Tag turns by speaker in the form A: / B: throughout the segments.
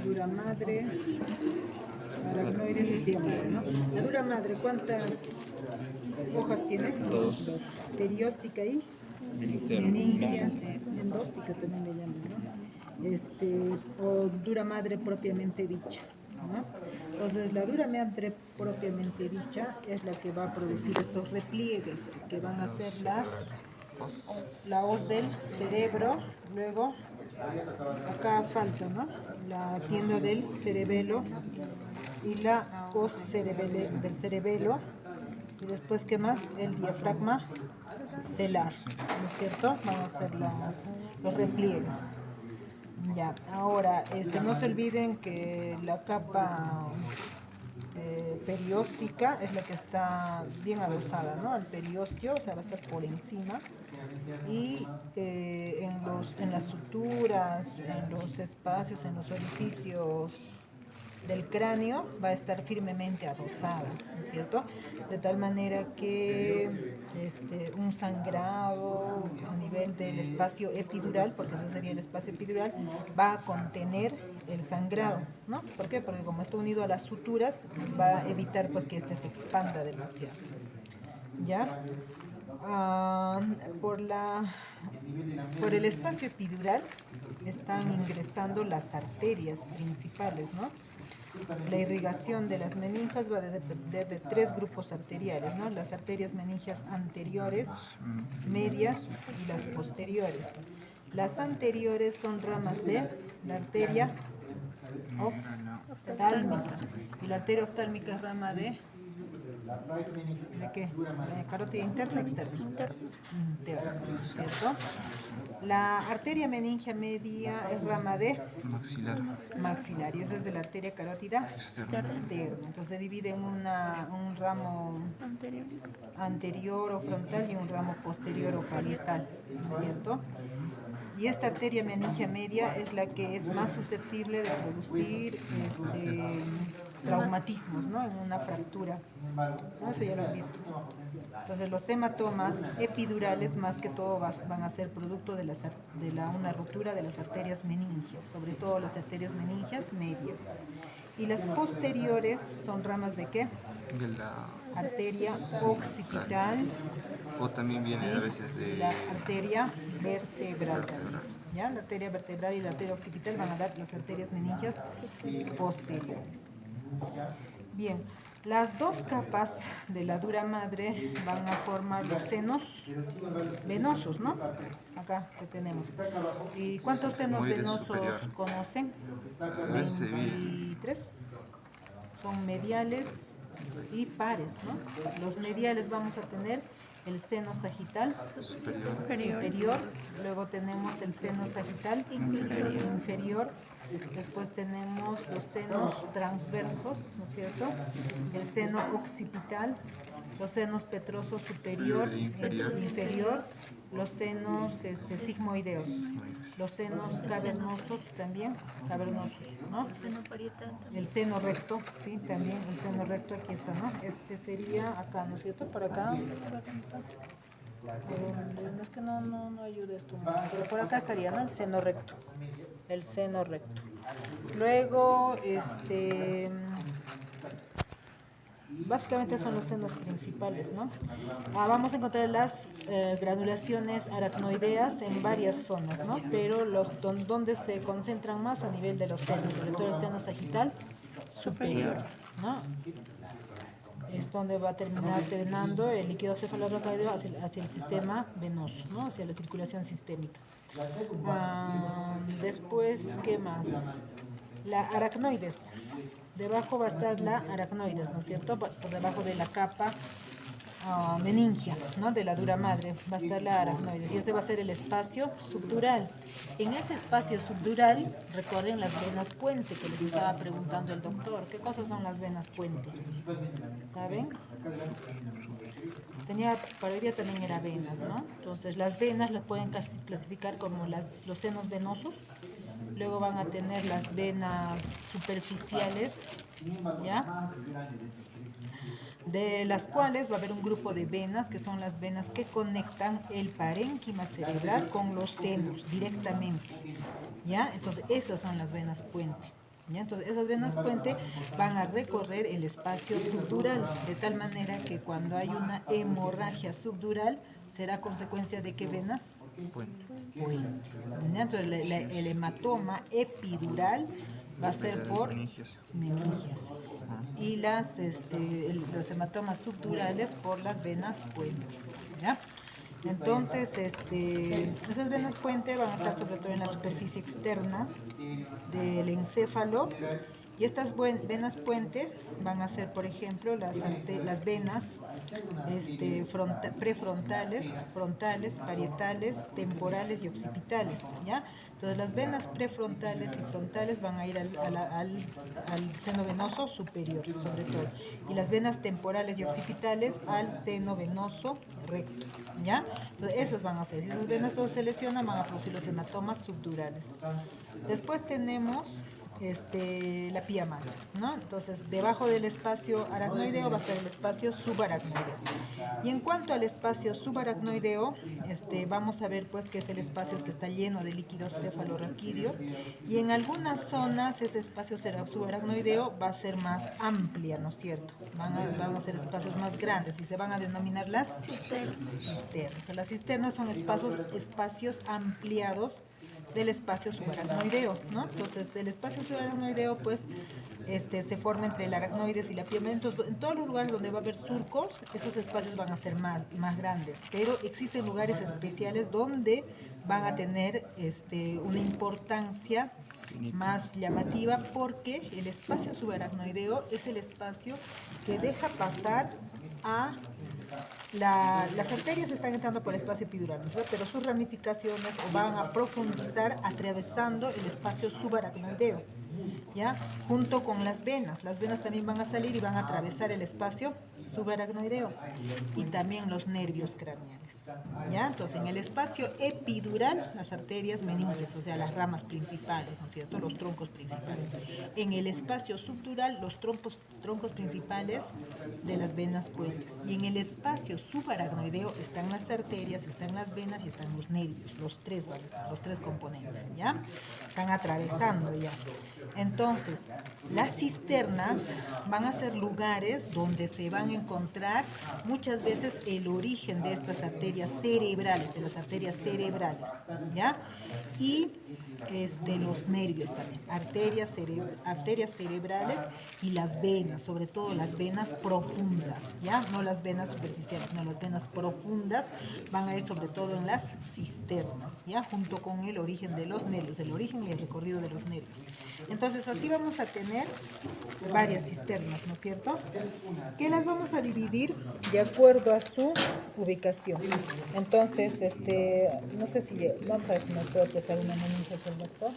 A: Dura madre, aracnoides y vía madre, ¿no? La dura madre, ¿cuántas hojas tiene?
B: Dos.
A: Perióstica y meningia, endóstica también le llaman, ¿no? O dura madre propiamente dicha, ¿no? Entonces, la dura madre propiamente dicha es la que va a producir estos repliegues que van a ser la hoz del cerebro, luego acá falta, ¿no? La tienda del cerebelo y la hoz del cerebelo. Y después, ¿qué más? El diafragma celar, ¿no es cierto? Van a ser los repliegues. Ya, ahora, no se olviden que la capa perióstica es la que está bien adosada, ¿no? El periósteo, o sea, va a estar por encima. Y en las suturas, en los espacios, en los orificios del cráneo va a estar firmemente adosada, ¿no es cierto? De tal manera que un sangrado a nivel del espacio epidural, porque ese sería el espacio epidural, va a contener el sangrado, ¿no? ¿Por qué? Porque como está unido a las suturas, va a evitar pues que se expanda demasiado. ¿Ya? Ah, por el espacio epidural están ingresando las arterias principales, ¿no? La irrigación de las meninges va a depender de tres grupos arteriales, ¿no? Las arterias meningias anteriores, medias y las posteriores. Las anteriores son ramas de la arteria oftálmica y la arteria oftálmica es rama ¿de qué? ¿Carótida interna o externa? Interna, ¿cierto? La arteria meningia media es rama de maxilar y esa es de la arteria carótida externa. Entonces se divide en un ramo anterior o frontal y un ramo posterior o parietal, ¿no es cierto? Y esta arteria meningia media es la que es más susceptible de producir traumatismos, ¿no? En una fractura. ¿No? Eso ya lo han visto. Entonces los hematomas epidurales más que todo van a ser producto de una ruptura de las arterias meningias, sobre todo las arterias meningias medias. Y las posteriores son ramas ¿de qué?
B: De la
A: arteria occipital.
B: O también viene
A: ¿sí?
B: a veces de
A: la arteria vertebral. ¿Ya? La arteria vertebral y la arteria occipital van a dar las arterias meningias posteriores. Bien, las dos capas de la dura madre van a formar los senos venosos, ¿no? Acá que tenemos. ¿Y cuántos senos venosos conocen? 23. Son mediales y pares, ¿no? Los mediales vamos a tener el seno sagital superior, luego tenemos el seno sagital inferior, después tenemos los senos transversos, ¿no es cierto? El seno occipital, los senos petrosos superior e inferior, los senos sigmoideos, los senos cavernosos también, cavernosos, ¿no? El seno recto, sí, también el seno recto aquí está, ¿no? Este sería acá, ¿no es cierto? Por acá. No es que no ayude esto, pero por acá estaría, ¿no? El seno recto. El seno recto. Luego, básicamente son los senos principales, ¿no? Vamos a encontrar las granulaciones aracnoideas en varias zonas, ¿no? Pero donde se concentran más a nivel de los senos, sobre todo el seno sagital superior, ¿no? Es donde va a terminar drenando el líquido cefalorraquídeo hacia el sistema venoso, ¿no? Hacia la circulación sistémica. Después, ¿qué más? La aracnoides. Debajo va a estar la aracnoides, ¿no es cierto? Por debajo de la capa meningia, ¿no? De la dura madre va a estar la aracnoides y ese va a ser el espacio subdural. En ese espacio subdural recorren las venas puente que les estaba preguntando el doctor. ¿Qué cosas son las venas puente? ¿Saben? Para hoy día también era venas, ¿no? Entonces las venas las pueden clasificar como los senos venosos. Luego van a tener las venas superficiales, ¿ya? De las cuales va a haber un grupo de venas que son las venas que conectan el parénquima cerebral con los senos directamente. ¿ya? Entonces, esas son las venas puente. ¿Ya? Entonces, esas venas puente van a recorrer el espacio subdural, de tal manera que cuando hay una hemorragia subdural, será consecuencia de qué venas?
B: Puente.
A: Puente. ¿Ya? Entonces, el hematoma epidural va a ser por
B: Meningios.
A: meningias. Y los hematomas subdurales por las venas puente. ¿Ya? Entonces, esas venas puente van a estar sobre todo en la superficie externa del encéfalo, y estas venas puente van a ser, por ejemplo, las venas prefrontales, frontales, parietales, temporales y occipitales, ¿ya? Entonces, las venas prefrontales y frontales van a ir al seno venoso superior, sobre todo, y las venas temporales y occipitales al seno venoso recto, ¿ya? Entonces, esas van a ser, si esas venas todas se lesionan, van a producir los hematomas subdurales. Después tenemos la pía madre, ¿no? Entonces, debajo del espacio aracnoideo va a estar el espacio subaracnoideo. Y en cuanto al espacio subaracnoideo, vamos a ver pues que es el espacio que está lleno de líquido cefalorraquídeo, y en algunas zonas ese espacio subaracnoideo va a ser más amplia, ¿no es cierto? Van a ser espacios más grandes y se van a denominar las cisternas. Las cisternas son espacios ampliados del espacio subaracnoideo, ¿no? Entonces, el espacio subaracnoideo, pues, se forma entre el aracnoides y la pía. Entonces, en todos los lugares donde va a haber surcos, esos espacios van a ser más grandes, pero existen lugares especiales donde van a tener una importancia más llamativa, porque el espacio subaracnoideo es el espacio que deja pasar a las arterias están entrando por el espacio epidural, ¿no? Pero sus ramificaciones van a profundizar atravesando el espacio subaracnoideo, ¿ya? Junto con las venas. Las venas también van a salir y van a atravesar el espacio subaracnoideo, y también los nervios craneales, ¿ya? Entonces, en el espacio epidural, las arterias meninges, o sea, las ramas principales, ¿no es cierto? Los troncos principales. En el espacio subdural, los troncos principales de las venas puentes. Y en el espacio subaracnoideo están las arterias, están las venas y están los nervios. Los tres van a estar, los tres componentes, ¿ya? Están atravesando ya. Entonces, las cisternas van a ser lugares donde se van a encontrar muchas veces el origen de estas arterias cerebrales, de las arterias cerebrales, ¿ya? Y los nervios también, arterias cerebrales y las venas, sobre todo las venas profundas, ¿ya? No las venas superficiales, no, las venas profundas van a ir sobre todo en las cisternas, ¿ya? Junto con el origen de los nervios, el origen y el recorrido de los nervios. Entonces, así vamos a tener varias cisternas, ¿no es cierto? Que las vamos a dividir de acuerdo a su ubicación. Entonces, no sé si, vamos a ver si nos puede prestar una meninges el doctor.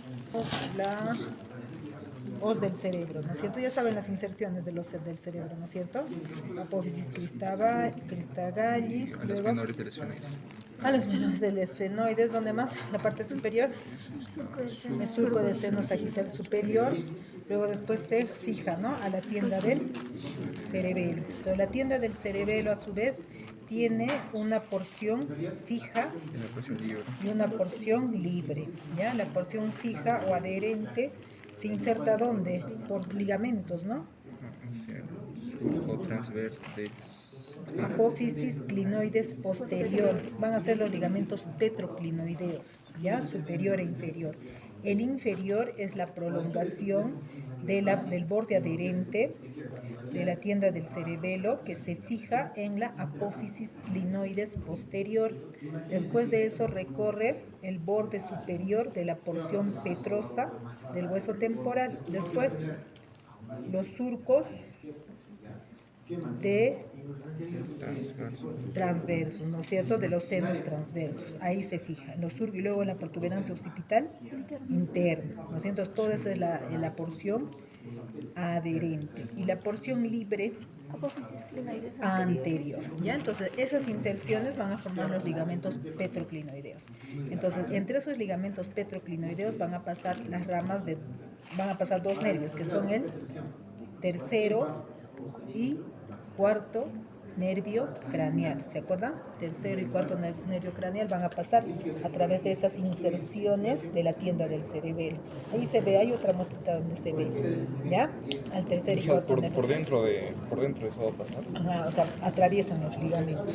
A: La os del cerebro, ¿no es cierto? Ya saben las inserciones del os del cerebro, ¿no es cierto? Apófisis cristagalli,
B: A las
A: luego
B: menores de lesiones.
A: a las menores del esfenoides, ¿dónde más? La parte superior, el surco del seno sagital superior, luego después se fija, ¿no? A la tienda del cerebelo. Entonces, la tienda del cerebelo, a su vez, tiene una porción fija
B: En la porción libre.
A: y una porción libre, ¿ya? La porción fija o adherente se inserta ¿dónde? Por ligamentos, ¿no?
B: O sea, surco transverso de
A: Apófisis clinoides posterior, van a ser los ligamentos petroclinoideos, ¿ya? Superior e inferior. El inferior es la prolongación del borde adherente de la tienda del cerebelo, que se fija en la apófisis clinoides posterior. Después de eso recorre el borde superior de la porción petrosa del hueso temporal. Después, los surcos de transversos, ¿no es cierto? De los senos transversos, ahí se fija, en los surcos, y luego en la protuberancia occipital interna, ¿no es cierto? Entonces, toda esa es la porción adherente, y la porción libre anterior, ¿ya? Entonces, esas inserciones van a formar los ligamentos petroclinoideos. Entonces, entre esos ligamentos petroclinoideos van a pasar van a pasar dos nervios, que son el tercero y cuarto nervio craneal, ¿se acuerdan? Tercero y cuarto nervio craneal van a pasar a través de esas inserciones de la tienda del cerebelo. Ahí se ve, hay otra muestrita donde se ve, ¿ya? Al tercer y cuarto nervio.
B: Por dentro de eso va a pasar.
A: Ajá, o sea, atraviesan los ligamentos,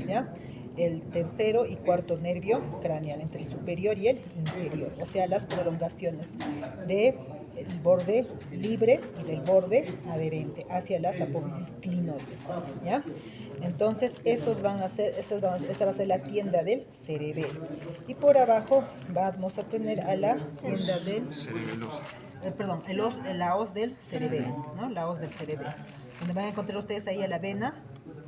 A: ¿ya? El tercero y cuarto nervio craneal, entre el superior y el inferior, o sea, las prolongaciones del borde libre y del borde adherente hacia las apófisis clinoides, ¿ya? Entonces, esa va a ser la tienda del cerebelo. Y por abajo vamos a tener a la tienda del
B: Cerebelosa.
A: la hoz del cerebelo, ¿no? La hoz del cerebelo. Donde van a encontrar ustedes ahí a la vena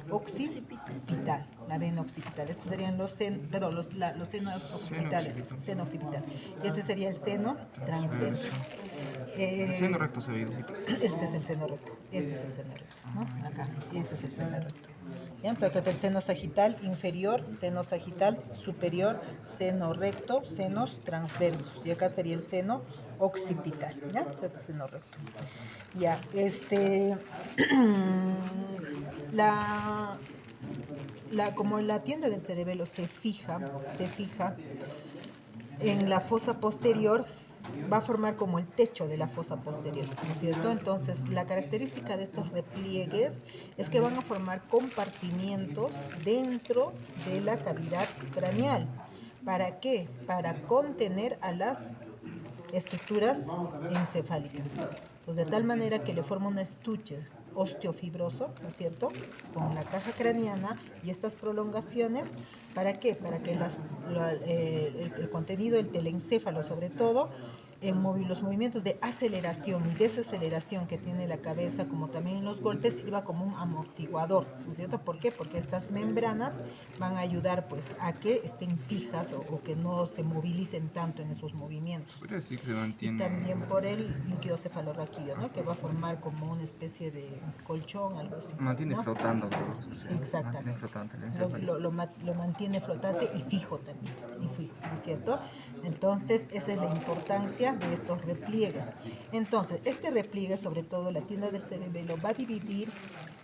A: occipital, la vena occipital. Estos serían los senos occipitales, seno occipital. Y este sería el seno transverso.
B: El seno recto se ve.
A: Este es el seno recto, ¿no? Acá, este es el seno recto. ¿Ya? Entonces, acá está el seno sagital inferior, seno sagital superior, seno recto, senos transversos. Y acá estaría el seno occipital, ¿ya? Este es el seno recto. Ya, como la tienda del cerebelo se fija en la fosa posterior, va a formar como el techo de la fosa posterior, ¿no es cierto? Entonces, la característica de estos repliegues es que van a formar compartimientos dentro de la cavidad craneal. ¿Para qué? Para contener a las estructuras encefálicas. Entonces, de tal manera que le forma un estuche osteofibroso, ¿no es cierto?, con la caja craneana y estas prolongaciones. ¿Para qué? Para que el contenido del telencéfalo, sobre todo, los movimientos de aceleración y desaceleración que tiene la cabeza, como también los golpes, sirva como un amortiguador, ¿no es cierto? ¿Por qué? Porque estas membranas van a ayudar, pues, a que estén fijas o que no se movilicen tanto en esos movimientos.
B: Podría decir que se mantiene.
A: Y también por el líquido cefalorraquídeo, ¿no? Que va a formar como una especie de colchón, algo así.
B: Mantiene
A: ¿no?
B: flotando.
A: Exactamente.
B: Mantiene flotante el encéfalo.
A: Lo mantiene flotante y fijo también, ¿no es cierto? Entonces, esa es la importancia de estos repliegues. Entonces, este repliegue, sobre todo la tienda del cerebelo, va a dividir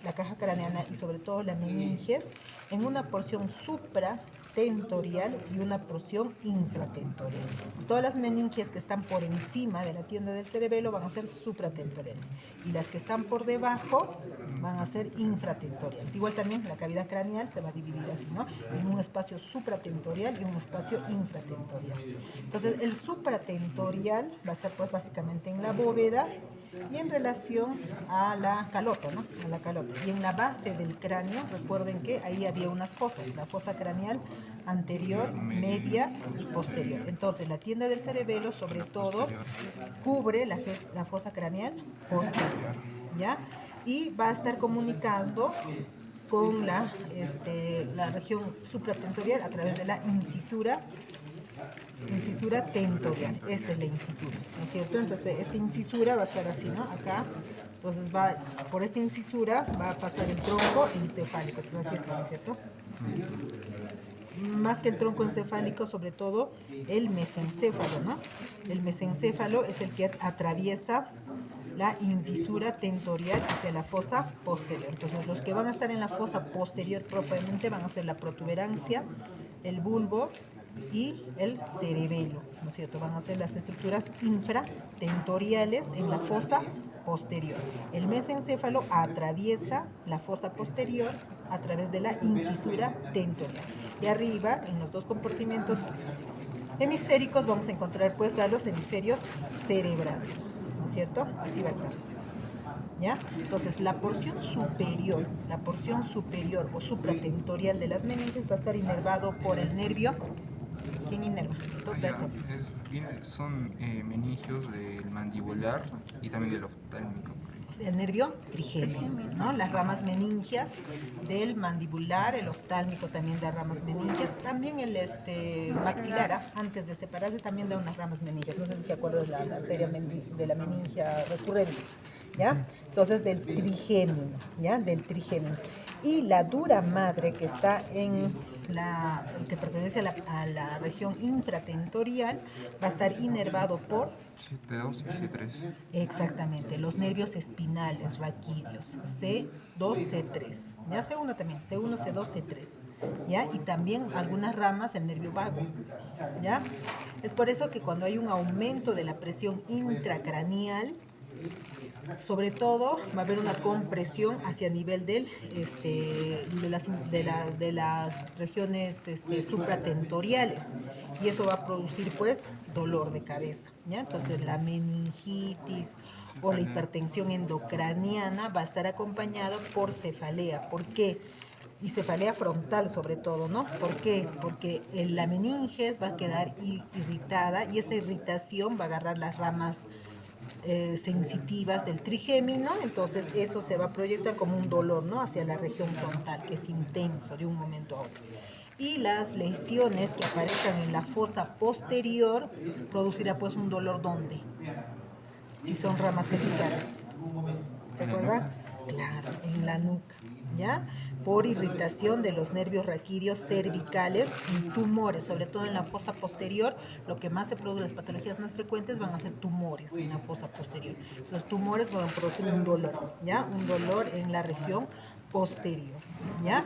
A: la caja craneana y sobre todo la meninges en una porción supratentorial y una porción infratentorial. Todas las meninges que están por encima de la tienda del cerebelo van a ser supratentoriales y las que están por debajo van a ser infratentoriales. Igual también la cavidad craneal se va a dividir así, ¿no? En un espacio supratentorial y un espacio infratentorial. Entonces, el supratentorial va a estar pues básicamente en la bóveda y en relación a la calota, ¿no? A la calota. Y en la base del cráneo, recuerden que ahí había unas fosas, la fosa craneal anterior, media y posterior. Entonces, la tienda del cerebelo, sobre todo, cubre la fosa craneal posterior, ¿ya? Y va a estar comunicando con la región supratentorial a través de la incisura tentorial. Esta es la incisura, ¿no es cierto? Entonces, esta incisura va a estar así, ¿no? Acá. Entonces, por esta incisura va a pasar el tronco encefálico. Entonces, así está, ¿no es cierto? Más que el tronco encefálico, sobre todo el mesencéfalo, ¿no? El mesencéfalo es el que atraviesa la incisura tentorial hacia la fosa posterior. Entonces, los que van a estar en la fosa posterior propiamente van a ser la protuberancia, el bulbo y el cerebelo, ¿no es cierto? Van a ser las estructuras infratentoriales en la fosa posterior. El mesencéfalo atraviesa la fosa posterior a través de la incisura tentorial. Y arriba, en los dos compartimentos hemisféricos, vamos a encontrar pues a los hemisferios cerebrales, ¿no es cierto? Así va a estar. ¿Ya? Entonces, la porción superior o supratentorial de las meninges va a estar inervado por el nervio. ¿Quién inerva? Todo esto.
B: Son meningios del mandibular y también del oftálmico.
A: El nervio trigémino, ¿no? Las ramas meningias del mandibular, el oftálmico también da ramas meningias, también el maxilar, antes de separarse, también da unas ramas meningias. No sé si te acuerdas de la arteria de la meningia recurrente, ¿ya? Entonces, del trigémino, ¿ya? Del trigémino. Y la dura madre que está que pertenece a la región infratentorial va a estar inervado por
B: C2 y C3.
A: Exactamente, los nervios espinales, raquídeos, C2, C3, ya C1 también, C1, C2, C3, ¿ya? Y también algunas ramas, el nervio vago, ¿ya? Es por eso que cuando hay un aumento de la presión intracraneal, sobre todo va a haber una compresión hacia nivel de las regiones supratentoriales, y eso va a producir pues dolor de cabeza, ¿ya? Entonces la meningitis o la hipertensión endocraniana va a estar acompañado por cefalea. ¿Por qué? Y cefalea frontal sobre todo, ¿no? ¿Por qué? Porque la meninges va a quedar irritada, y esa irritación va a agarrar las ramas sensitivas del trigémino, entonces eso se va a proyectar como un dolor, ¿no? Hacia la región frontal, que es intenso de un momento a otro. Y las lesiones que aparezcan en la fosa posterior producirá pues un dolor, ¿dónde? Si son ramas cervicales. ¿Te acuerdas? Claro, en la nuca, ¿ya? Por irritación de los nervios raquídeos cervicales y tumores, sobre todo en la fosa posterior. Lo que más se produce, las patologías más frecuentes van a ser tumores en la fosa posterior. Los tumores van a producir un dolor, ¿ya? Un dolor en la región posterior, ¿ya?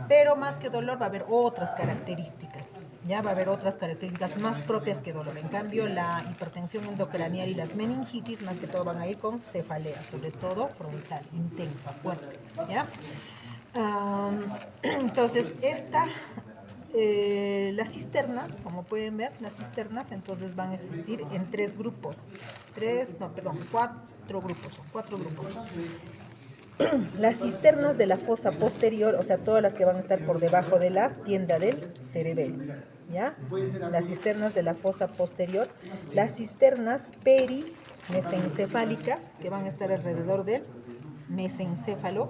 A: Pero más que dolor va a haber otras características, ¿ya? Va a haber otras características más propias que dolor. En cambio, la hipertensión endocranial y las meningitis más que todo van a ir con cefalea, sobre todo frontal, intensa, fuerte, ¿ya? Entonces, las cisternas, como pueden ver, las cisternas entonces van a existir en cuatro grupos. Las cisternas de la fosa posterior, o sea, todas las que van a estar por debajo de la tienda del cerebelo, ¿ya? Las cisternas de la fosa posterior, las cisternas perimesencefálicas, que van a estar alrededor del mesencéfalo,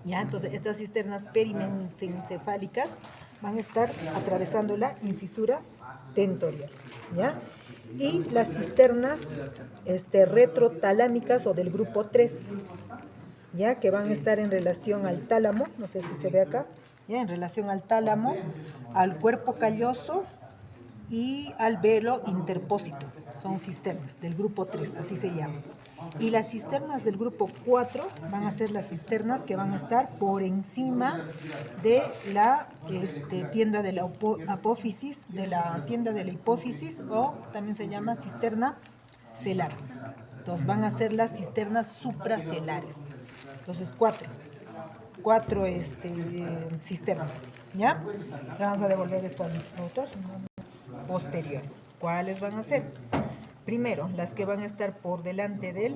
A: ¿ya? Entonces, estas cisternas perimesencefálicas van a estar atravesando la incisura tentorial, ¿ya? Y las cisternas retrotalámicas o del grupo 3, ¿ya? Que van a estar en relación al tálamo, no sé si se ve acá, ¿ya? En relación al tálamo, al cuerpo calloso y al velo interpósito. Son cisternas del grupo 3, así se llama. Y las cisternas del grupo 4 van a ser las cisternas que van a estar por encima de la tienda de la apófisis, o también se llama cisterna celar. Entonces van a ser las cisternas supracelares. Entonces, cuatro cisternas, ¿ya? Vamos a devolver esto al autor posterior. ¿Cuáles van a ser? Primero, las que van a estar por delante del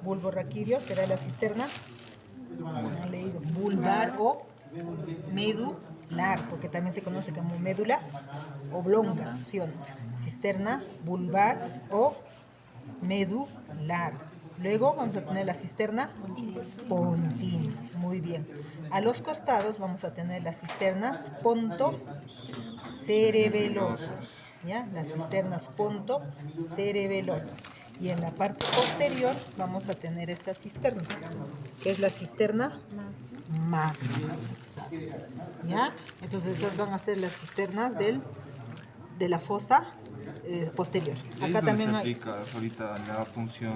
A: bulbo raquídeo será la cisterna vulvar o medular, porque también se conoce como médula oblonga, ¿sí o no? Cisterna vulvar o medular. Luego vamos a tener la cisterna pontina. Muy bien. A los costados vamos a tener las cisternas pontocerebelosas, ¿ya? Las cisternas pontocerebelosas. Y en la parte posterior vamos a tener esta cisterna, que es la cisterna magna. ¿Ya? Entonces esas van a ser las cisternas de la fosa posterior. Acá también
B: se
A: hay...
B: aplica ahorita la punción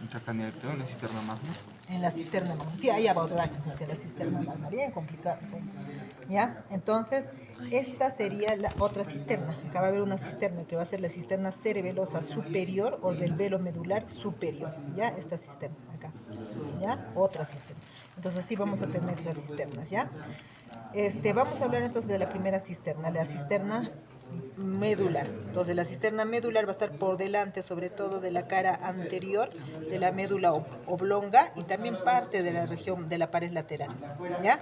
B: intracraneal en la cisterna magna.
A: En la cisterna magna. Sí, hay abordajes hacia la cisterna magna, bien complicado, ¿sí? ¿Ya? Entonces, esta sería la otra cisterna. Acá va a haber una cisterna que va a ser la cisterna cerebelosa superior o del velo medular superior. ¿Ya? Esta cisterna, acá. ¿Ya? Otra cisterna. Entonces, sí vamos a tener esas cisternas, ¿ya? Vamos a hablar entonces de la primera cisterna, la cisterna medular. Entonces la cisterna medular va a estar por delante, sobre todo de la cara anterior de la médula oblonga, y también parte de la región de la pared lateral, ¿ya?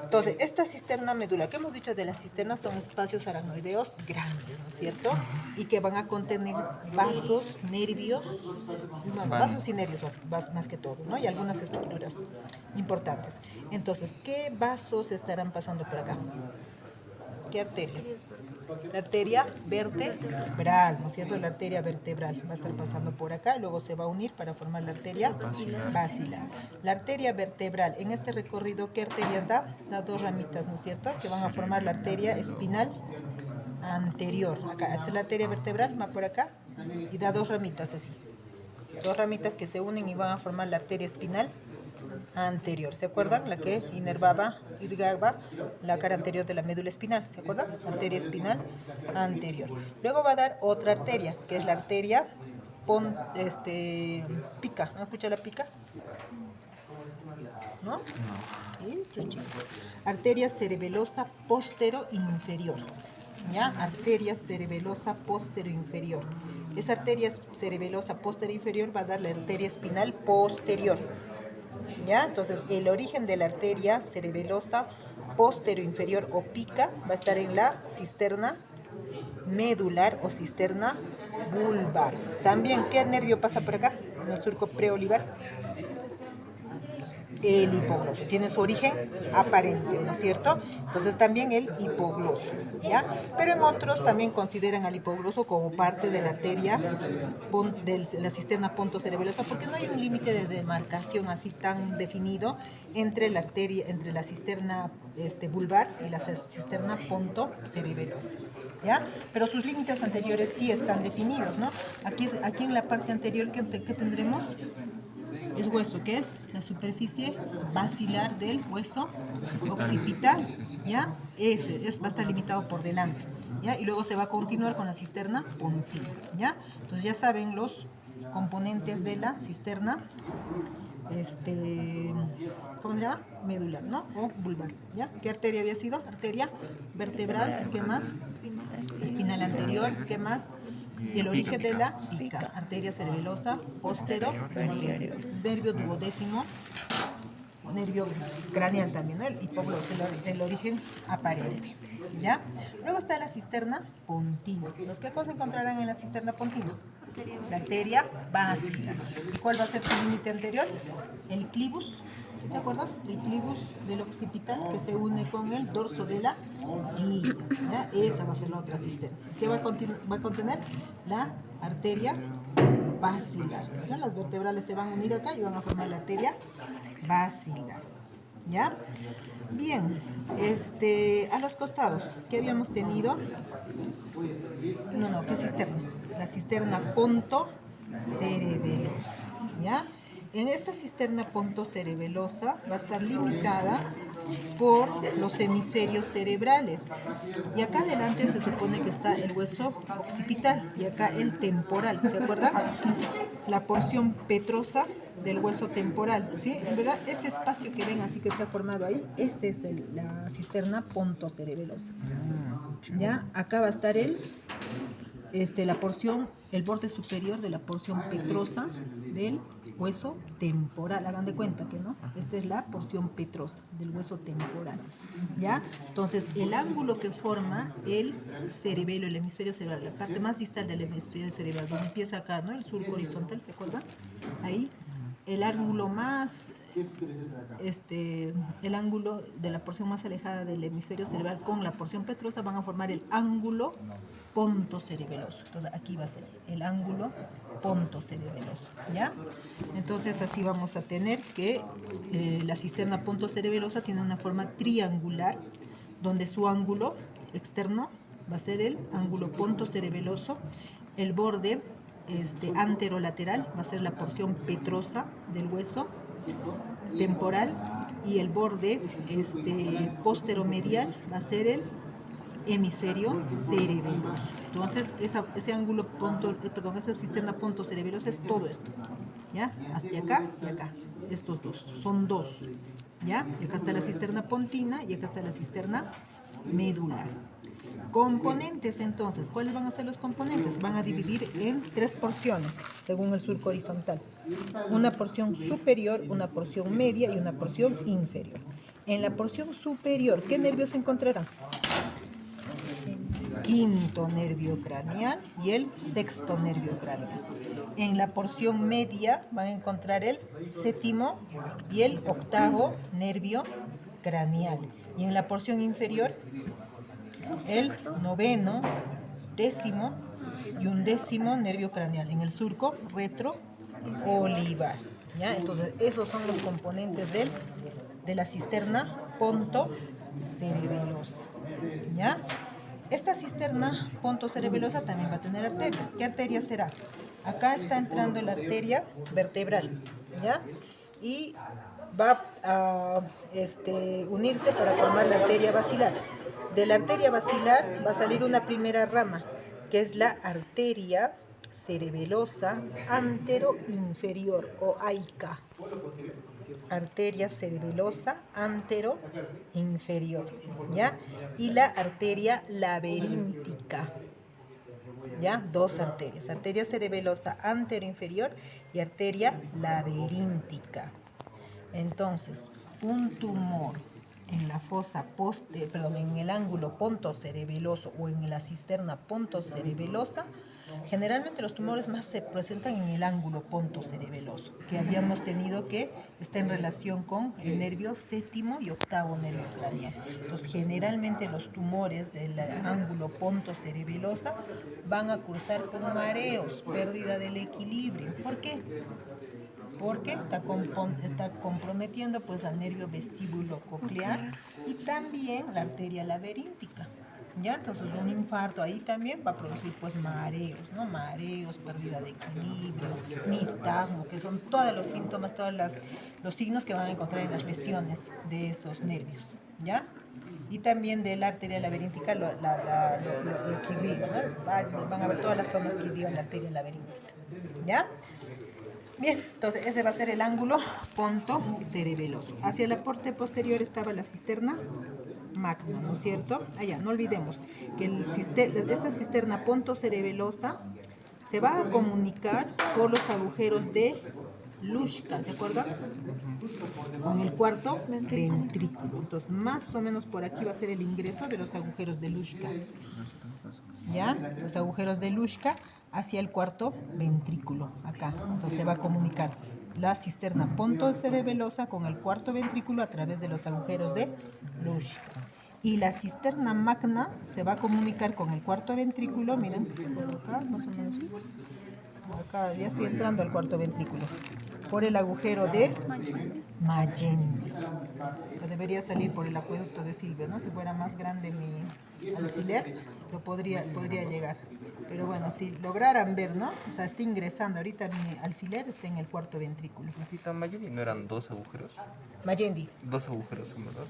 A: Entonces esta cisterna medular, que hemos dicho de las cisternas, son espacios aracnoideos grandes, ¿no es cierto? Y que van a contener vasos, nervios, vasos y nervios más que todo, ¿no? Y algunas estructuras importantes. Entonces, ¿qué vasos estarán pasando por acá? ¿Qué arteria? La arteria vertebral, ¿no es cierto? La arteria vertebral va a estar pasando por acá, luego se va a unir para formar la arteria basilar. La arteria vertebral, en este recorrido, ¿qué arterias da? Da dos ramitas, ¿no es cierto? Que van a formar la arteria espinal anterior. Acá, esta es la arteria vertebral, va por acá, y da dos ramitas así. Dos ramitas que se unen y van a formar la arteria espinal anterior. ¿Se acuerdan? La que irrigaba la cara anterior de la médula espinal. ¿Se acuerdan? Arteria espinal anterior. Luego va a dar otra arteria, que es la arteria pica. ¿No escucha la pica? ¿No? Arteria cerebelosa postero-inferior. ¿Ya? Arteria cerebelosa postero-inferior. Esa arteria cerebelosa postero-inferior va a dar la arteria espinal posterior. ¿Ya? Entonces, el origen de la arteria cerebelosa postero-inferior o pica va a estar en la cisterna medular o cisterna vulvar. También, ¿qué nervio pasa por acá? En el surco preolivar. El hipogloso, tiene su origen aparente, ¿no es cierto? Entonces también el hipogloso, ¿ya? Pero en otros también consideran al hipogloso como parte de la arteria de la cisterna pontocerebelosa, porque no hay un límite de demarcación así tan definido entre la arteria, entre la cisterna vulvar y la cisterna pontocerebelosa, ¿ya? Pero sus límites anteriores sí están definidos, ¿no? Aquí en la parte anterior, ¿qué tendremos? Es hueso, que es la superficie basilar del hueso occipital, ¿ya? Va a estar limitado por delante, ¿ya? Y luego se va a continuar con la cisterna pontina, ¿ya? Entonces ya saben los componentes de la cisterna, ¿cómo se llama? Medular, ¿no? O vulvar, ¿ya? ¿Qué arteria había sido? Arteria vertebral, ¿qué más? Espinal anterior, ¿qué más? Y el origen de la pica, arteria cerebelosa postero-inferior, nervio duodécimo, nervio craneal también, ¿no? El hipogloso, el origen aparente, ¿ya? Luego está la cisterna pontina. Entonces, ¿qué cosa encontrarán en la cisterna pontina? La arteria basilar. ¿Y cuál va a ser su límite anterior? El clivus. ¿Sí te acuerdas? El clivus del occipital que se une con el dorso de la silla, ¿ya? Esa va a ser la otra cisterna. ¿Qué va a contener? La arteria basilar. O sea, las vertebrales se van a unir acá y van a formar la arteria basilar, ¿ya? Bien, a los costados, ¿qué habíamos tenido? ¿Qué cisterna? La cisterna pontocerebelosa, ¿ya? En esta cisterna pontocerebelosa va a estar limitada por los hemisferios cerebrales. Y acá adelante se supone que está el hueso occipital y acá el temporal, ¿se acuerdan? La porción petrosa del hueso temporal, ¿sí? En verdad, ese espacio que ven así que se ha formado ahí, ese es la cisterna pontocerebelosa. ¿Ya? Acá va a estar la porción, el borde superior de la porción petrosa del hueso temporal. Hagan de cuenta que no, esta es la porción petrosa del hueso temporal, ¿ya? Entonces, el ángulo que forma el cerebelo, el hemisferio cerebral, la parte más distal del hemisferio cerebral, donde empieza acá, ¿no? El surco horizontal, ¿se acuerdan? Ahí, el ángulo más, el ángulo de la porción más alejada del hemisferio cerebral con la porción petrosa van a formar el ángulo pontocerebeloso. Entonces aquí va a ser el ángulo pontocerebeloso, ¿ya? Entonces así vamos a tener que la cisterna pontocerebelosa tiene una forma triangular, donde su ángulo externo va a ser el ángulo pontocerebeloso, el borde anterolateral va a ser la porción petrosa del hueso temporal y el borde posteromedial va a ser el hemisferio cerebeloso. Entonces, ese ángulo esa cisterna pontocerebelosa es todo esto, ¿ya? Hasta acá y acá, estos dos, son dos, ¿ya? Y acá está la cisterna pontina y acá está la cisterna medular. Componentes, entonces, ¿cuáles van a ser los componentes? Van a dividir en 3 porciones, según el surco horizontal. Una porción superior, una porción media y una porción inferior. En la porción superior, ¿qué nervios se encontrarán? Quinto nervio craneal y el sexto nervio craneal. En la porción media van a encontrar el séptimo y el octavo nervio craneal. Y en la porción inferior, el noveno, décimo y undécimo nervio craneal en el surco retroolivar, ¿ya? Entonces, esos son los componentes de la cisterna pontocerebelosa, ¿ya? Esta cisterna pontocerebelosa también va a tener arterias. ¿Qué arteria será? Acá está entrando la arteria vertebral, ¿ya? Y va a unirse para formar la arteria basilar. De la arteria basilar va a salir una primera rama, que es la arteria cerebelosa anteroinferior o AICA. Arteria cerebelosa anteroinferior, ¿ya? Y la arteria laberíntica, ¿ya? Dos arterias, arteria cerebelosa anteroinferior y arteria laberíntica. Entonces, un tumor en la fosa en el ángulo pontocerebeloso o en la cisterna pontocerebelosa, generalmente los tumores más se presentan en el ángulo pontocerebeloso, que habíamos tenido que está en relación con el nervio séptimo y octavo nervio craneal. Entonces, generalmente los tumores del ángulo pontocerebelosa van a cursar con mareos, pérdida del equilibrio. ¿Por qué? Porque está comprometiendo pues al nervio vestíbulo coclear y también la arteria laberíntica. ¿Ya? Entonces un infarto ahí también va a producir pues mareos, ¿no? Mareos, pérdida de equilibrio, nistagmo, que son todos los síntomas, los signos que van a encontrar en las lesiones de esos nervios, ¿ya? Y también de la arteria laberíntica lo que irriga, ¿no? Van a ver todas las zonas que irrigan la arteria laberíntica, ¿ya? Bien, entonces ese va a ser el ángulo pontocerebeloso. Hacia la parte posterior estaba la cisterna magna, ¿no es cierto? Allá, no olvidemos que esta cisterna pontocerebelosa se va a comunicar por los agujeros de Luschka, ¿se acuerdan? Con el cuarto ventrículo. Entonces, más o menos por aquí va a ser el ingreso de los agujeros de Luschka. ¿Ya? Los agujeros de Luschka hacia el cuarto ventrículo, acá. Entonces se va a comunicar la cisterna pontocerebelosa con el cuarto ventrículo a través de los agujeros de Luschka. Y la cisterna magna se va a comunicar con el cuarto ventrículo, miren, por acá, más o menos. Acá ya estoy entrando al cuarto ventrículo. Por el agujero de Magendie. O sea, debería salir por el acueducto de Silvio, ¿no? Si fuera más grande mi alfiler, lo podría llegar. Pero bueno, si lograran ver, ¿no? O sea, está ingresando. Ahorita mi alfiler está en el cuarto ventrículo.
B: Magendie no eran dos agujeros.
A: Magendie.
B: Dos agujeros, ¿verdad?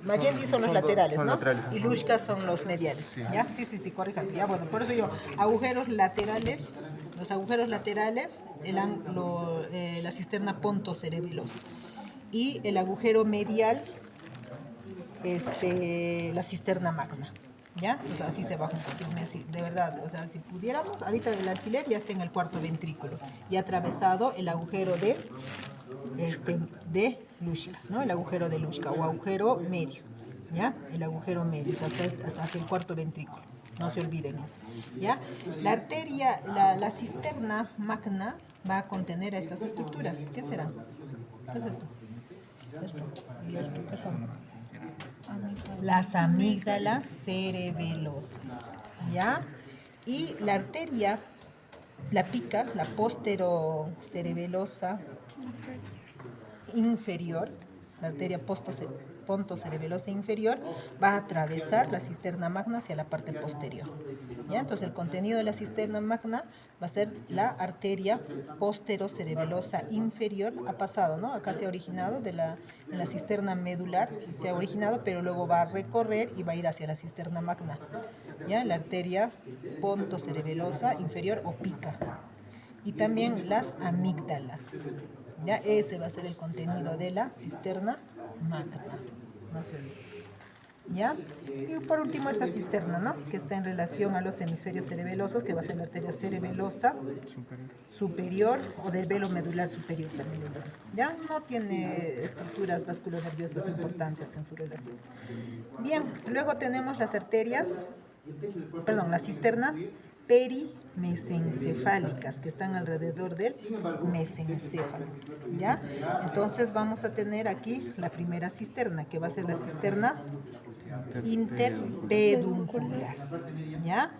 A: Magendie son los laterales,
B: son
A: ¿no?
B: laterales.
A: Y Luschka son los mediales.
B: Sí.
A: ¿Ya? Sí, corrijan. Ya, bueno, por eso yo, agujeros laterales, los agujeros laterales, la cisterna pontocerebelosa. Y el agujero medial, la cisterna magna. ¿Ya? O sea, así se va a juntar, así, de verdad, o sea, si pudiéramos, ahorita el alfiler ya está en el cuarto ventrículo y ha atravesado el agujero de Luschka, ¿no? El agujero de Luschka o agujero medio, ¿ya? El agujero medio, o sea, hasta hacia el cuarto ventrículo, no se olviden eso, ¿ya? La arteria, la cisterna magna va a contener a estas estructuras. ¿Qué serán? ¿Qué es esto? ¿Y esto qué son? Las amígdalas cerebelosas, ¿ya? Y la arteria, la pica, la posterocerebelosa inferior, la arteria pontocerebelosa inferior, va a atravesar la cisterna magna hacia la parte posterior, ¿ya? Entonces el contenido de la cisterna magna va a ser la arteria posterocerebelosa inferior. Ha pasado, ¿no? Acá se ha originado en la cisterna medular, se ha originado, pero luego va a recorrer y va a ir hacia la cisterna magna, ¿ya? La arteria pontocerebelosa inferior o pica. Y también las amígdalas, ¿ya? Ese va a ser el contenido de la cisterna magna, no se olviden, ¿ya? Y por último esta cisterna, ¿no? Que está en relación a los hemisferios cerebelosos, que va a ser la arteria cerebelosa superior o del velo medular superior también, ¿ya? No tiene estructuras vasculonerviosas importantes en su relación. Bien, luego tenemos las cisternas perimesencefálicas, que están alrededor del mesencéfalo, ¿ya? Entonces vamos a tener aquí la primera cisterna, que va a ser la cisterna interpeduncular, ¿ya?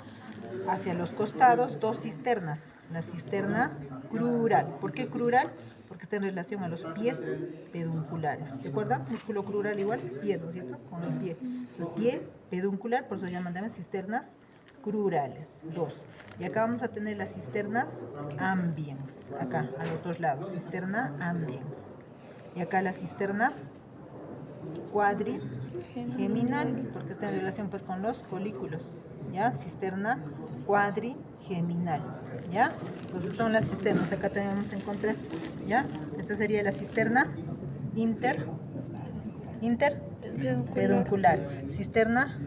A: hacia los costados 2 cisternas. La cisterna crural. ¿Por qué crural? Porque está en relación a los pies pedunculares. ¿Se acuerdan? Músculo crural igual, pie, ¿no es cierto? Con el pie. El pie peduncular, por eso llaman también cisternas crurales, 2. Y acá vamos a tener las cisternas ambiens, acá, a los dos lados, cisterna ambiens. Y acá la cisterna cuadrigeminal, porque está en relación pues con los folículos, ¿ya? Cisterna cuadrigeminal, ¿ya? Entonces son las cisternas, acá también vamos a encontrar, ¿ya? Esta sería la cisterna interpeduncular, cisterna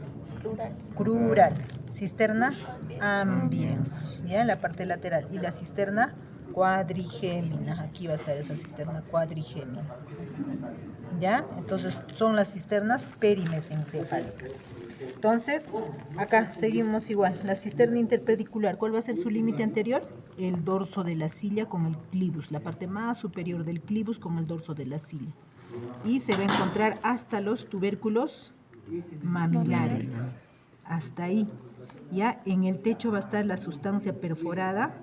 A: crural, cisterna ambiens, ¿ya? En la parte lateral, y la cisterna cuadrigémina, aquí va a estar esa cisterna cuadrigémina, ¿ya? Entonces son las cisternas perimesencefálicas. Entonces, acá seguimos igual, la cisterna interpedicular, ¿cuál va a ser su límite anterior? El dorso de la silla con el clivus, la parte más superior del clivus con el dorso de la silla. Y se va a encontrar hasta los tubérculos mamilares, hasta ahí. Ya en el techo va a estar la sustancia perforada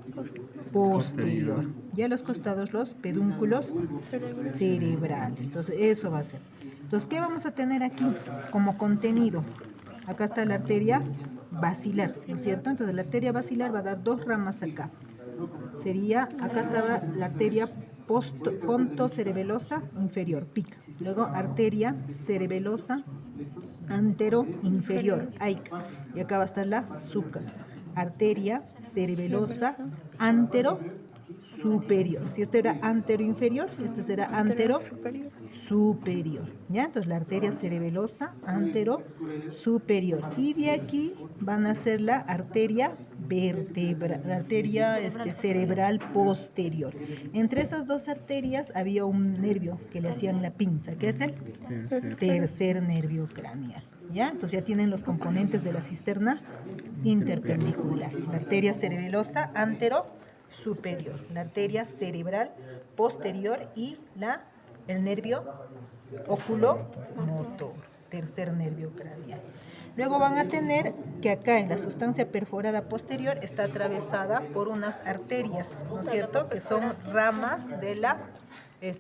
A: posterior. Ya a los costados los pedúnculos cerebrales. Entonces eso va a ser. Entonces, ¿qué vamos a tener aquí como contenido? Acá está la arteria basilar, ¿no es cierto? Entonces la arteria basilar va a dar 2 ramas acá. Sería, acá estaba la arteria pontocerebelosa inferior, pica. Luego arteria cerebelosa anteroinferior, AIC. Y acá va a estar la SUCA. Arteria cerebelosa anterosuperior. Si este era anteroinferior, este será anterosuperior. ¿Ya? Entonces la arteria cerebelosa anterosuperior. Y de aquí van a ser la arteria la arteria cerebral posterior. Entre esas 2 arterias había un nervio que le hacían la pinza, que es el tercer nervio craneal. ¿Ya? Entonces ya tienen los componentes de la cisterna interpendicular. La arteria cerebelosa anterosuperior, la arteria cerebral posterior y el nervio oculomotor, tercer nervio craneal. Luego van a tener que acá en la sustancia perforada posterior está atravesada por unas arterias, ¿no es cierto? Que son ramas de la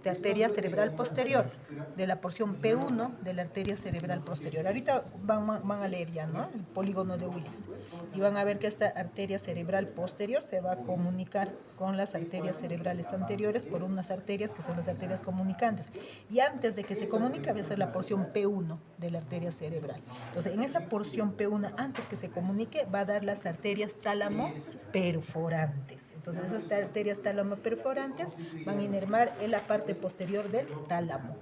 A: arteria cerebral posterior, de la porción P1 de la arteria cerebral posterior. Ahorita van a leer ya, ¿no? El polígono de Willis. Y van a ver que esta arteria cerebral posterior se va a comunicar con las arterias cerebrales anteriores por unas arterias que son las arterias comunicantes. Y antes de que se comunique, va a ser la porción P1 de la arteria cerebral. Entonces, en esa porción P1, antes que se comunique, va a dar las arterias tálamo perforantes. Entonces esas arterias tálamo perforantes van a inervar en la parte posterior del tálamo,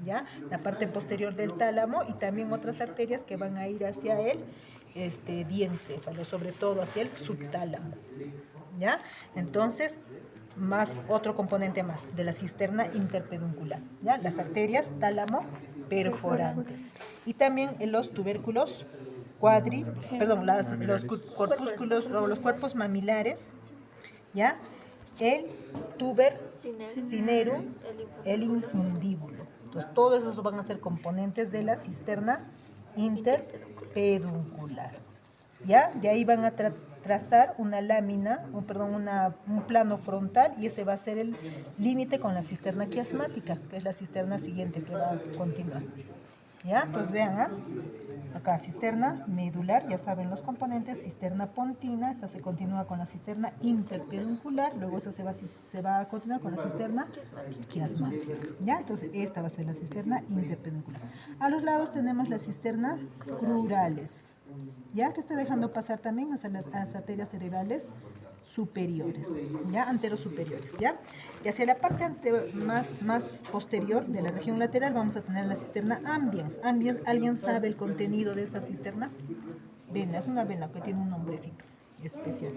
A: ¿ya? La parte posterior del tálamo y también otras arterias que van a ir hacia el diencéfalo, sobre todo hacia el subtálamo, ¿ya? Entonces, más otro componente más de la cisterna interpeduncular, ¿ya? Las arterias tálamo perforantes y también en los tubérculos los corpúsculos o los cuerpos mamilares, ¿ya? El tuber cinerum, el infundíbulo. Entonces, todos esos van a ser componentes de la cisterna interpeduncular, ¿ya? De ahí van a trazar una lámina, un plano frontal, y ese va a ser el límite con la cisterna quiasmática, que es la cisterna siguiente que va a continuar, ¿ya? Entonces vean, acá cisterna medular, ya saben los componentes, cisterna pontina, esta se continúa con la cisterna interpeduncular, luego esa se va a continuar con la cisterna quiasmática, ¿ya? Entonces esta va a ser la cisterna interpeduncular. A los lados tenemos las cisternas crurales, ¿ya? Que está dejando pasar también hacia las arterias cerebrales superiores, ¿ya? Anterosuperiores, ¿ya? Y hacia la parte más posterior de la región lateral vamos a tener la cisterna ambiens. ¿Alguien sabe el contenido de esa cisterna? Vena, es una vena que tiene un nombrecito especial.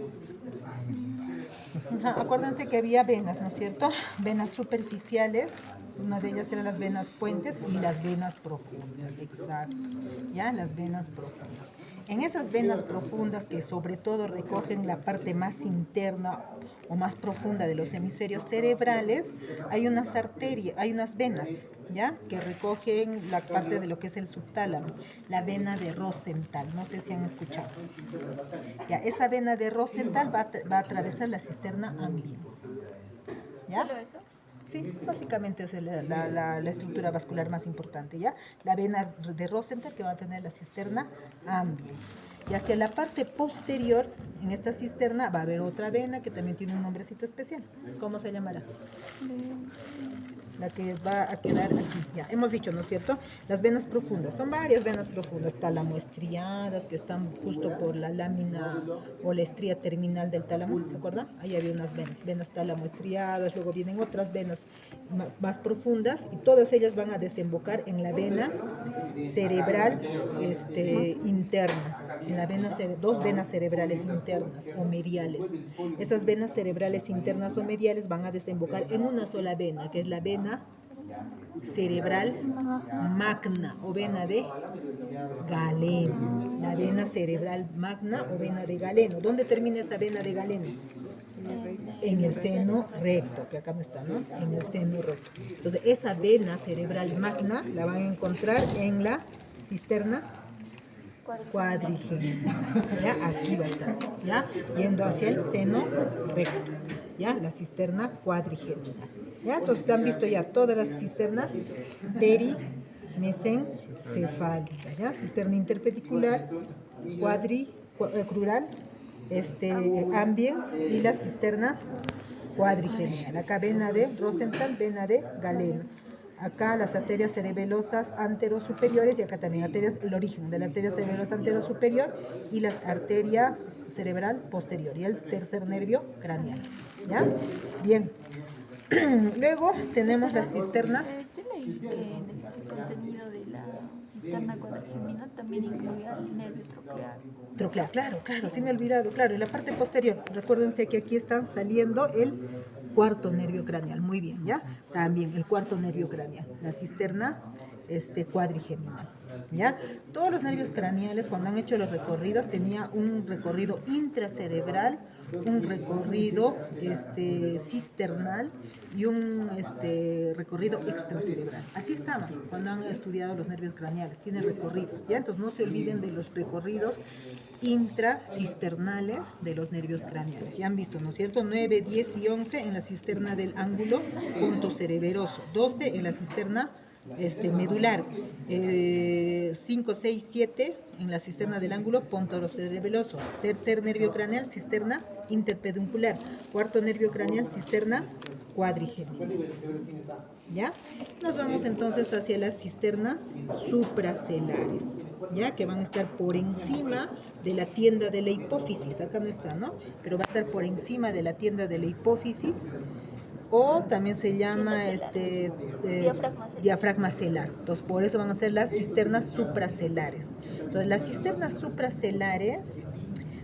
A: Acuérdense que había venas, ¿no es cierto? Venas superficiales, una de ellas eran las venas puentes y las venas profundas, exacto, ¿ya? Las venas profundas. En esas venas profundas que sobre todo recogen la parte más interna o más profunda de los hemisferios cerebrales, hay unas arterias, hay unas venas, ¿ya? Que recogen la parte de lo que es el subtálamo, la vena de Rosenthal, no sé si han escuchado. Ya, esa vena de Rosenthal va a atravesar la cisterna ambiens. ¿Ya?
C: ¿Solo eso?
A: Sí, básicamente es la estructura vascular más importante, ¿ya? La vena de Rosenthal que va a tener la cisterna ambiens. Y hacia la parte posterior, en esta cisterna, va a haber otra vena que también tiene un nombrecito especial. ¿Cómo se llamará? La que va a quedar aquí, ya hemos dicho, ¿no es cierto? Las venas profundas, son varias venas profundas, tálamo estriadas, que están justo por la lámina o la estría terminal del tálamo, ¿se acuerdan? Ahí había unas venas tálamo estriadas, luego vienen otras venas más profundas y todas ellas van a desembocar en la vena cerebral interna, en la vena, dos venas cerebrales internas o mediales. Esas venas cerebrales internas o mediales van a desembocar en una sola vena, que es la vena cerebral magna o vena de Galeno. La vena cerebral magna o vena de Galeno. ¿Dónde termina esa vena de Galeno? En el seno recto, que acá no está, ¿no? En el seno recto. Entonces, esa vena cerebral magna la van a encontrar en la cisterna cuadrigémina. ¿Ya? Aquí va a estar, ¿ya? Yendo hacia el seno recto, ¿ya? La cisterna cuadrigémina. ¿Ya? Entonces han visto ya todas las cisternas perimesencefálicas, ¿ya? Cisterna interpedicular, crural, ambiens y la cisterna cuadrigémina. Acá vena de Rosenthal, vena de Galeno. Acá las arterias cerebelosas anterosuperiores y acá también arterias, el origen de la arteria cerebelosa anterosuperior y la arteria cerebral posterior y el tercer nervio craneal. ¿Ya? Bien. Luego tenemos las cisternas.
C: Yo leí que en el contenido de la cisterna cuadrigémina también incluía el nervio troclear.
A: Troclear, claro, sí me he olvidado, claro, en la parte posterior, recuérdense que aquí están saliendo el cuarto nervio craneal, muy bien, ¿ya? También el cuarto nervio craneal, la cisterna cuadrigémina, ¿ya? Todos los nervios craneales cuando han hecho los recorridos tenía un recorrido intracerebral, un recorrido cisternal y un recorrido extracerebral. Así estaban cuando han estudiado los nervios craneales, tienen recorridos, ¿ya? Entonces no se olviden de los recorridos intracisternales de los nervios craneales. Ya han visto, ¿no es cierto? 9, 10 y 11 en la cisterna del ángulo punto cereberoso, 12 en la cisterna medular, 5, 6, 7 en la cisterna del ángulo pontocerebeloso, tercer nervio craneal, cisterna interpeduncular, cuarto nervio craneal, cisterna cuadrigémina. ¿Ya? Nos vamos entonces hacia las cisternas supracelares, ¿ya? Que van a estar por encima de la tienda de la hipófisis, acá no está, ¿no? Pero va a estar por encima de la tienda de la hipófisis, o también se llama diafragma celar. Entonces, por eso van a ser las cisternas supracelares. Entonces, las cisternas supracelares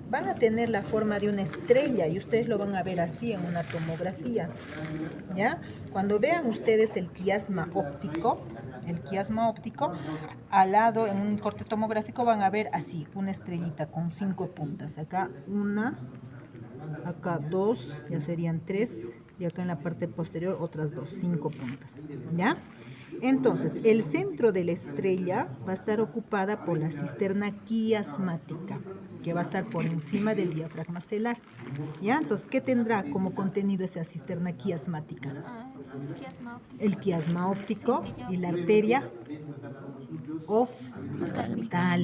A: van a tener la forma de una estrella y ustedes lo van a ver así en una tomografía, ¿ya? Cuando vean ustedes el quiasma óptico, al lado en un corte tomográfico van a ver así, una estrellita con 5 puntas. Acá una, acá 2, ya serían 3, y acá en la parte posterior otras 2, 5 puntas, ¿ya? Entonces, el centro de la estrella va a estar ocupada por la cisterna quiasmática, que va a estar por encima del diafragma celar, ¿ya? Entonces, ¿qué tendrá como contenido esa cisterna quiasmática? El quiasma óptico y la arteria oftálmica,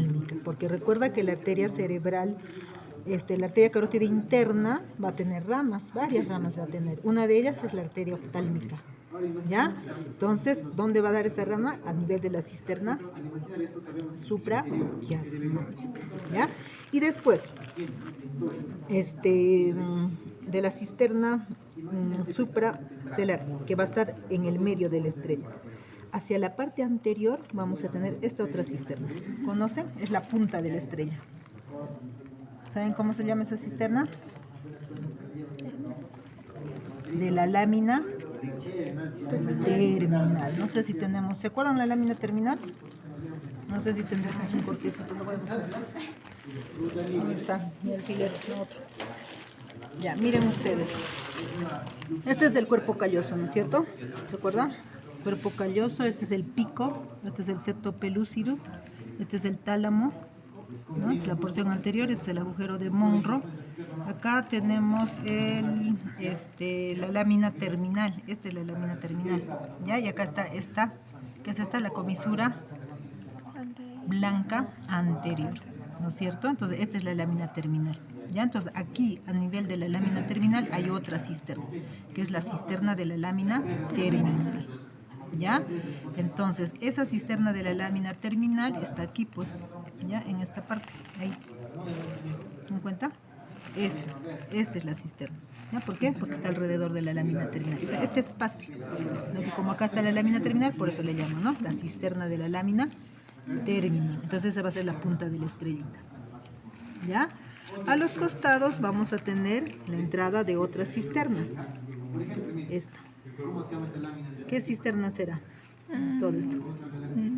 A: porque recuerda que la arteria cerebral, la arteria carótida interna va a tener ramas, varias ramas va a tener. Una de ellas es la arteria oftálmica, ¿ya? Entonces, ¿dónde va a dar esa rama? A nivel de la cisterna supraquiasmática, ¿ya? Y después, de la cisterna supracelar, que va a estar en el medio de la estrella. Hacia la parte anterior vamos a tener esta otra cisterna. ¿Conocen? Es la punta de la estrella. ¿Saben cómo se llama esa cisterna? De la lámina terminal. No sé si tenemos, ¿se acuerdan la lámina terminal? No sé si tendremos un cortecito, lo voy a buscar. ¿Dónde está mi alfiler? No, otro. Ya, miren ustedes. Este es el cuerpo calloso, ¿no es cierto? ¿Se acuerdan? Cuerpo calloso, este es el pico, este es el septo pelúcido, este es el tálamo, ¿no? Esta es la porción anterior, este es el agujero de Monro. Acá tenemos la lámina terminal, esta es la lámina terminal, ¿ya? Y acá está esta, que es esta, la comisura blanca anterior, ¿no es cierto? Entonces esta es la lámina terminal, ¿ya? Entonces aquí a nivel de la lámina terminal hay otra cisterna, que es la cisterna de la lámina terminal, ¿ya? Entonces esa cisterna de la lámina terminal está aquí, pues, ¿ya? En esta parte, ahí, ¿me cuenta? Esta es la cisterna, ¿ya? ¿Por qué? Porque está alrededor de la lámina terminal, o sea, este espacio, sino que como acá está la lámina terminal, por eso le llamo, ¿no? La cisterna de la lámina terminal. Entonces esa va a ser la punta de la estrellita, ¿ya? A los costados vamos a tener la entrada de otra cisterna, esta. ¿Qué cisterna será? Todo esto.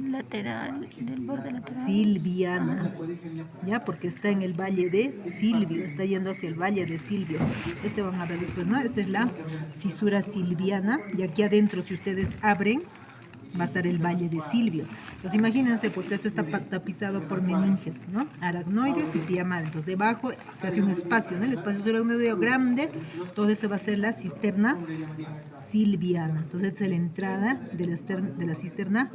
C: Lateral, del borde lateral.
A: Silviana, ya, porque está en el valle de Silvio, está yendo hacia el valle de Silvio. Este van a ver después, ¿no? Esta es la cisura silviana, y aquí adentro, si ustedes abren, va a estar el valle de Silvio. Entonces imagínense, porque esto está tapizado por meninges, ¿no? Aracnoides y pía madre. Entonces debajo se hace un espacio, ¿no? El espacio es un medio grande, todo eso va a ser la cisterna silviana. Entonces esta es la entrada de la cisterna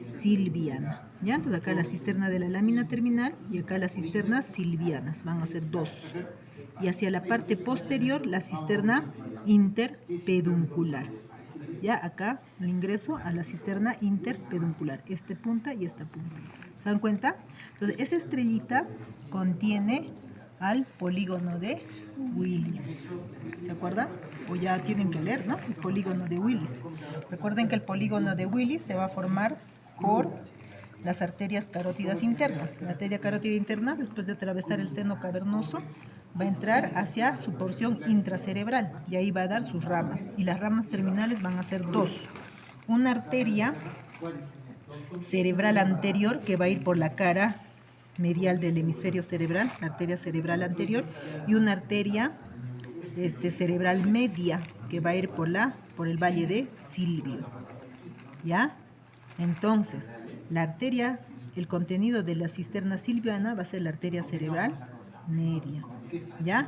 A: silviana, ¿ya? Entonces acá la cisterna de la lámina terminal y acá las cisternas silvianas, van a ser dos. Y hacia la parte posterior la cisterna interpeduncular. Ya acá el ingreso a la cisterna interpeduncular, esta punta y esta punta. ¿Se dan cuenta? Entonces esa estrellita contiene al polígono de Willis. ¿Se acuerdan? O ya tienen que leer, ¿no? El polígono de Willis. Recuerden que el polígono de Willis se va a formar por las arterias carótidas internas. La arteria carótida interna, después de atravesar el seno cavernoso, va a entrar hacia su porción intracerebral y ahí va a dar sus ramas. Y las ramas terminales van a ser dos. Una arteria cerebral anterior que va a ir por la cara medial del hemisferio cerebral, la arteria cerebral anterior, y una arteria cerebral media que va a ir por el valle de Silvio, ¿ya? Entonces, la arteria, el contenido de la cisterna silviana va a ser la arteria cerebral media, ¿ya?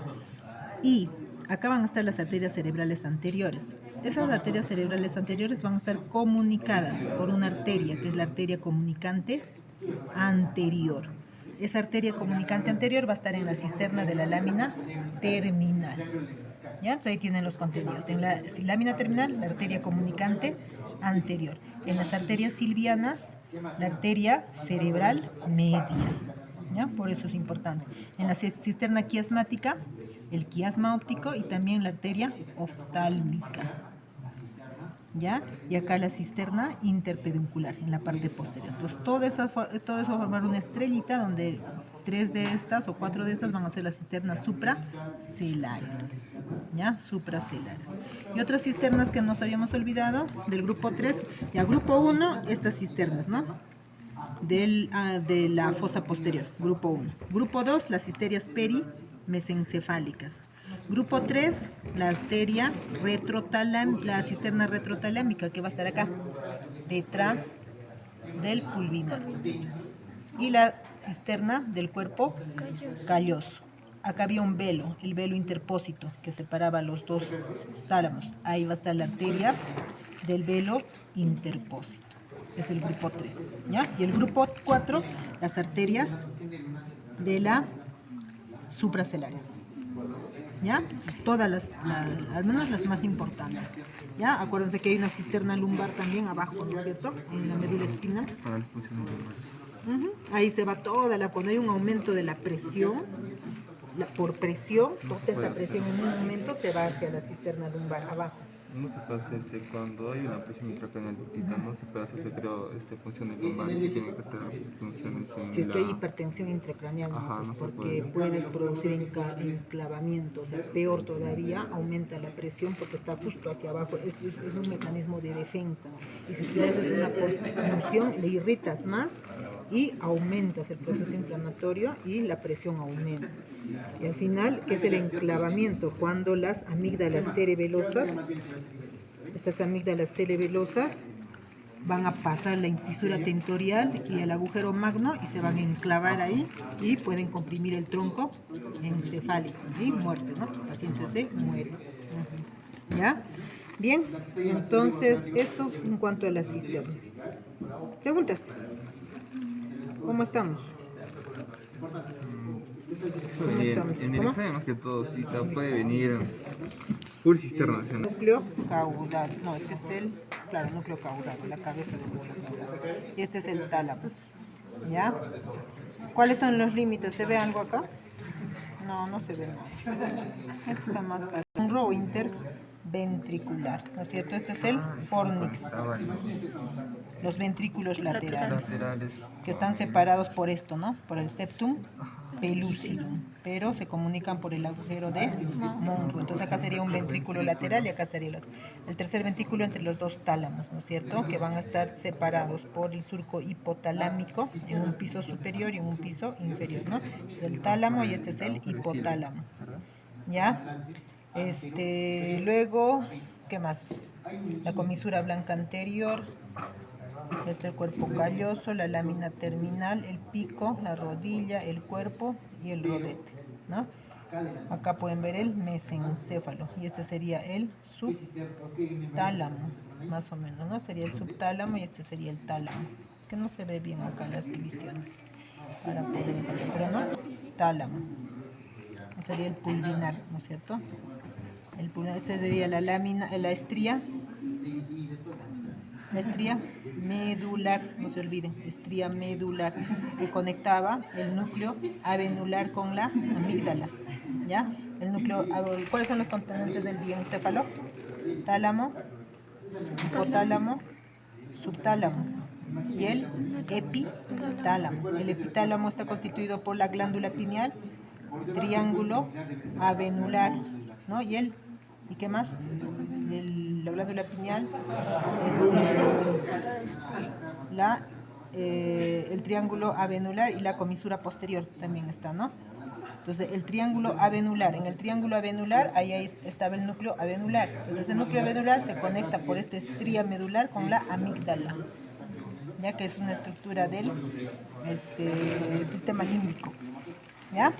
A: Y acá van a estar las arterias cerebrales anteriores. Esas arterias cerebrales anteriores van a estar comunicadas por una arteria, que es la arteria comunicante anterior. Esa arteria comunicante anterior va a estar en la cisterna de la lámina terminal, ¿ya? Entonces ahí tienen los contenidos. En la lámina terminal, la arteria comunicante anterior. En las arterias silvianas, la arteria cerebral media, ¿ya? Por eso es importante. En la cisterna quiasmática, el quiasma óptico y también la arteria oftálmica, ¿ya? Y acá la cisterna interpeduncular en la parte posterior. Entonces todo eso va a formar una estrellita donde 3 de estas o 4 de estas van a ser las cisternas supracelares, ¿ya? Supracelares. Y otras cisternas que nos habíamos olvidado del grupo 3, ya grupo 1, estas cisternas, ¿no? De la fosa posterior, grupo 1. Grupo 2, las histerias perimesencefálicas. Grupo 3, la cisterna retrotalámica, que va a estar acá, detrás del pulvinar. Y la cisterna del cuerpo calloso. Acá había un velo, el velo interpósito, que separaba los dos tálamos. Ahí va a estar la arteria del velo interpósito. Es el grupo 3, ¿ya? Y el grupo 4, las arterias de la supracelares, ¿ya? Todas al menos las más importantes, ¿ya? Acuérdense que hay una cisterna lumbar también abajo, ¿no es cierto? En la médula espinal. Ahí se va cuando hay un aumento de la presión, por presión, toda esa presión en un momento se va hacia la cisterna lumbar abajo,
B: No se puede hacerse cuando hay una presión intracraneal alta, no se puede hacerse, creo, funciones lumbares, tiene que hacer funciones en
A: Si es que hay
B: la...
A: hipertensión intracraneal, ¿no?
B: Ajá,
A: Pues
B: no se
A: porque
B: puede.
A: puedes producir enclavamiento, o sea, peor todavía, aumenta la presión porque está justo hacia abajo, es un mecanismo de defensa. Y si tú le haces una punción, le irritas más y aumentas el proceso inflamatorio y la presión aumenta. Y al final, ¿qué es el enclavamiento? Cuando las amígdalas cerebelosas, estas amígdalas cerebelosas, van a pasar la incisura tentorial y el agujero magno y se van a enclavar ahí y pueden comprimir el tronco encefálico y muerte, ¿no? El paciente se muere. ¿Ya? Bien, entonces eso en cuanto a las cisternas. ¿Preguntas? ¿Cómo estamos? ¿Cómo
B: Bien,
A: estamos?
B: en el
A: ¿Cómo?
B: examen más que todo, sí, puede venir full cisterna, ¿sí?
A: Núcleo caudal, no, este es el, claro, núcleo caudal, la cabeza del núcleo caudal. Y este es el tálamo, ¿ya? ¿Cuáles son los límites? ¿Se ve algo acá? No, no se ve nada. Esto está más claro. Un row interventricular, ¿no es cierto? Este es el fornix, los ventrículos laterales, que están separados por esto, ¿no? Por el septum pellucidum, pero se comunican por el agujero de Monro. Entonces acá sería un ventrículo lateral y acá estaría el otro. El tercer ventrículo entre los dos tálamos, ¿no es cierto? Que van a estar separados por el surco hipotalámico en un piso superior y en un piso inferior, ¿no? El tálamo y este es el hipotálamo. ¿Ya? Luego, ¿qué más? La comisura blanca anterior, este es el cuerpo calloso, la lámina terminal, el pico, la rodilla, el cuerpo y el rodete, ¿no? Acá pueden ver el mesencéfalo y este sería el subtálamo, más o menos, ¿no? Sería el subtálamo y este sería el tálamo, que no se ve bien acá las divisiones para poder encontrar, pero no, tálamo. Este sería el pulvinar, ¿no es cierto? El pulvinar, este sería la lámina, la estría medular, no se olviden, estría medular, que conectaba el núcleo avenular con la amígdala, ¿ya? El núcleo, ¿cuáles son los componentes del diencéfalo? Tálamo, hipotálamo, subtálamo y el epitálamo. El epitálamo está constituido por la glándula pineal, triángulo avenular, ¿no? ¿Y qué más? La glándula pineal, el triángulo avenular y la comisura posterior también está, ¿no? Entonces, el triángulo avenular, en el triángulo avenular, ahí estaba el núcleo avenular. Entonces, el núcleo avenular se conecta por esta estría medular con la amígdala, ya que es una estructura del sistema límbico, ¿ya?